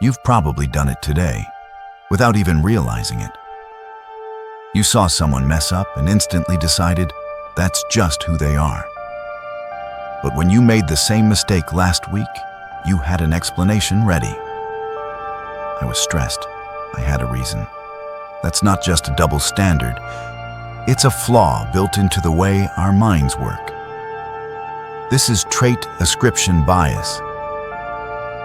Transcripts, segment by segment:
You've probably done it today, without even realizing it. You saw someone mess up and instantly decided that's just who they are. But when you made the same mistake last week, you had an explanation ready. I was stressed. I had a reason. That's not just a double standard. It's a flaw built into the way our minds work. This is Trait-Ascription Bias,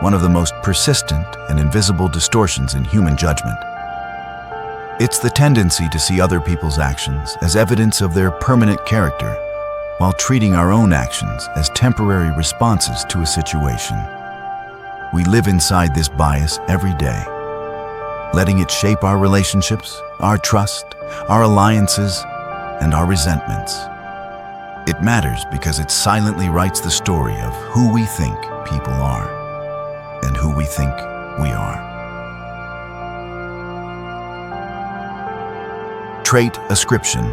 one of the most persistent and invisible distortions in human judgment. It's the tendency to see other people's actions as evidence of their permanent character, while treating our own actions as temporary responses to a situation. We live inside this bias every day, letting it shape our relationships, our trust, our alliances, and our resentments. It matters because it silently writes the story of who we think people are and who we think we are. Trait-Ascription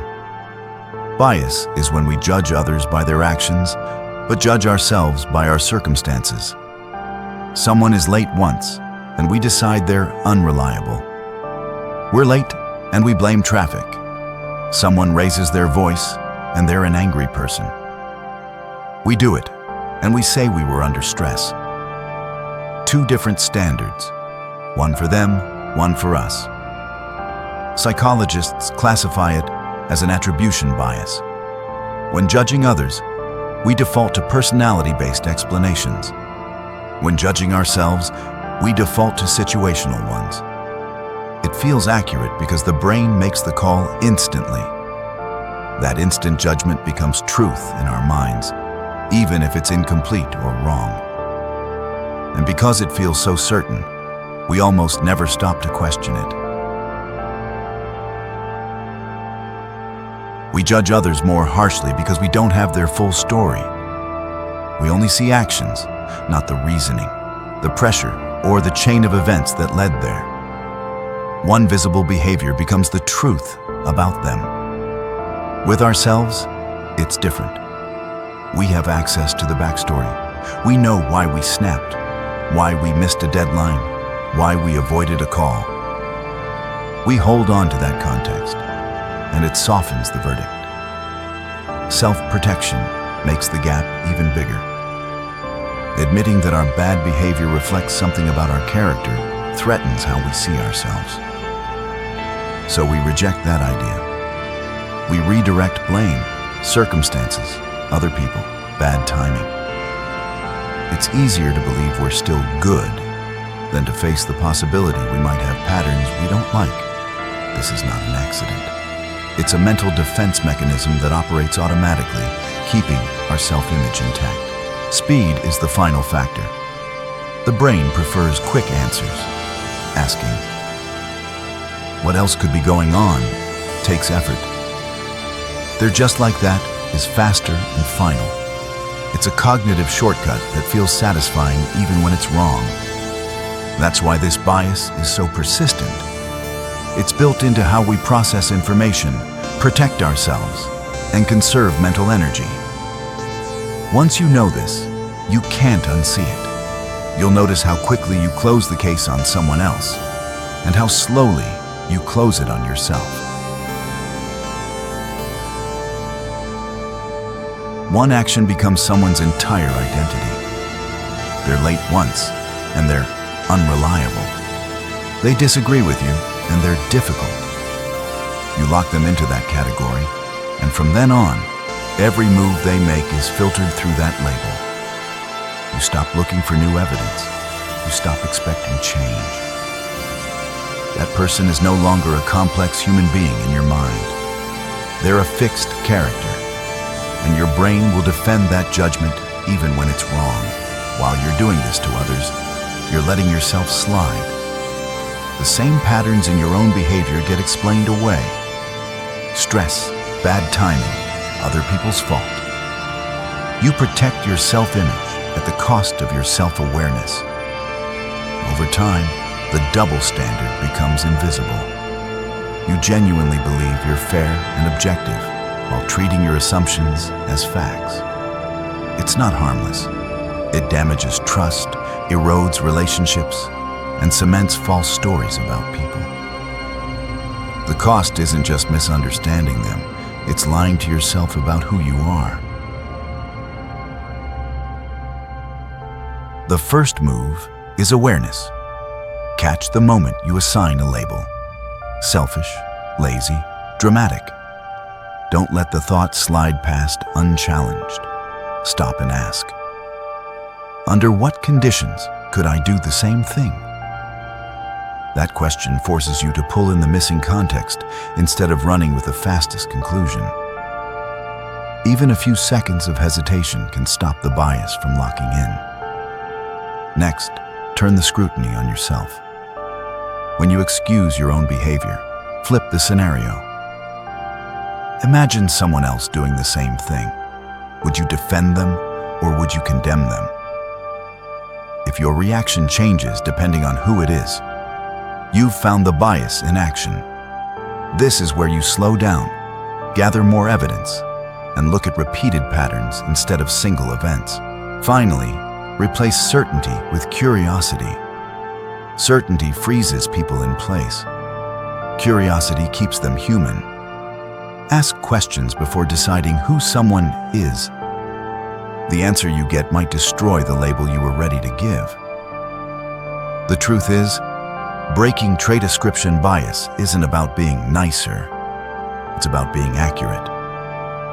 Bias is when we judge others by their actions, but judge ourselves by our circumstances. Someone is late once, and we decide they're unreliable. We're late, and we blame traffic. Someone raises their voice, and they're an angry person. We do it, and we say we were under stress. Two different standards, one for them, one for us. Psychologists classify it as an attribution bias. When judging others, we default to personality-based explanations. When judging ourselves, we default to situational ones. It feels accurate because the brain makes the call instantly. That instant judgment becomes truth in our minds, even if it's incomplete or wrong. And because it feels so certain, we almost never stop to question it. We judge others more harshly because we don't have their full story. We only see actions, not the reasoning, the pressure, or the chain of events that led there. One visible behavior becomes the truth about them. With ourselves, it's different. We have access to the backstory. We know why we snapped, why we missed a deadline, why we avoided a call. We hold on to that context, and it softens the verdict. Self-protection makes the gap even bigger. Admitting that our bad behavior reflects something about our character threatens how we see ourselves. So we reject that idea. We redirect blame, circumstances, other people, bad timing. It's easier to believe we're still good than to face the possibility we might have patterns we don't like. This is not an accident. It's a mental defense mechanism that operates automatically, keeping our self-image intact. Speed is the final factor. The brain prefers quick answers. Asking, what else could be going on, takes effort. They're just like that is faster and final. It's a cognitive shortcut that feels satisfying even when it's wrong. That's why this bias is so persistent. It's built into how we process information, protect ourselves, and conserve mental energy. Once you know this, you can't unsee it. You'll notice how quickly you close the case on someone else, and how slowly you close it on yourself. One action becomes someone's entire identity. They're late once, and they're unreliable. They disagree with you, and they're difficult. You lock them into that category, and from then on, every move they make is filtered through that label. You stop looking for new evidence. You stop expecting change. That person is no longer a complex human being in your mind. They're a fixed character. And your brain will defend that judgment even when it's wrong. While you're doing this to others, you're letting yourself slide. The same patterns in your own behavior get explained away. Stress, bad timing, other people's fault. You protect your self-image at the cost of your self-awareness. Over time, the double standard becomes invisible. You genuinely believe you're fair and objective, while treating your assumptions as facts. It's not harmless. It damages trust, erodes relationships, and cements false stories about people. The cost isn't just misunderstanding them, it's lying to yourself about who you are. The first move is awareness. Catch the moment you assign a label. Selfish, lazy, dramatic. Don't let the thought slide past unchallenged. Stop and ask, under what conditions could I do the same thing? That question forces you to pull in the missing context instead of running with the fastest conclusion. Even a few seconds of hesitation can stop the bias from locking in. Next, turn the scrutiny on yourself. When you excuse your own behavior, flip the scenario. Imagine someone else doing the same thing. Would you defend them or would you condemn them? If your reaction changes depending on who it is, you've found the bias in action. This is where you slow down, gather more evidence, and look at repeated patterns instead of single events. Finally, replace certainty with curiosity. Certainty freezes people in place. Curiosity keeps them human. Ask questions before deciding who someone is. The answer you get might destroy the label you were ready to give. The truth is, breaking trait-ascription bias isn't about being nicer. It's about being accurate.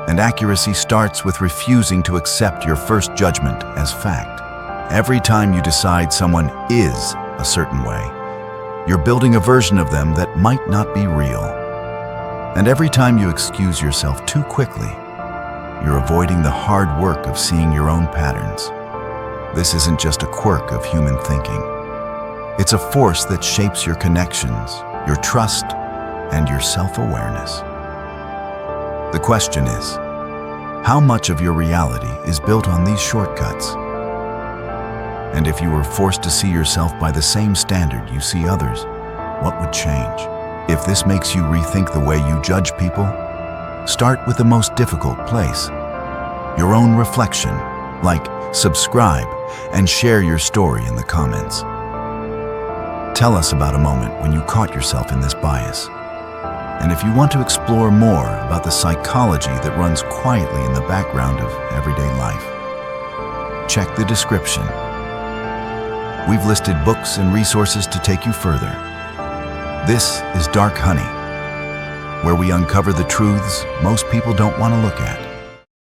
And accuracy starts with refusing to accept your first judgment as fact. Every time you decide someone is a certain way, you're building a version of them that might not be real. And every time you excuse yourself too quickly, you're avoiding the hard work of seeing your own patterns. This isn't just a quirk of human thinking. It's a force that shapes your connections, your trust, and your self-awareness. The question is, how much of your reality is built on these shortcuts? And if you were forced to see yourself by the same standard you see others, what would change? If this makes you rethink the way you judge people, start with the most difficult place, your own reflection. Like, subscribe, and share your story in the comments. Tell us about a moment when you caught yourself in this bias. And if you want to explore more about the psychology that runs quietly in the background of everyday life, check the description. We've listed books and resources to take you further. This is Dark Honey, where we uncover the truths most people don't want to look at.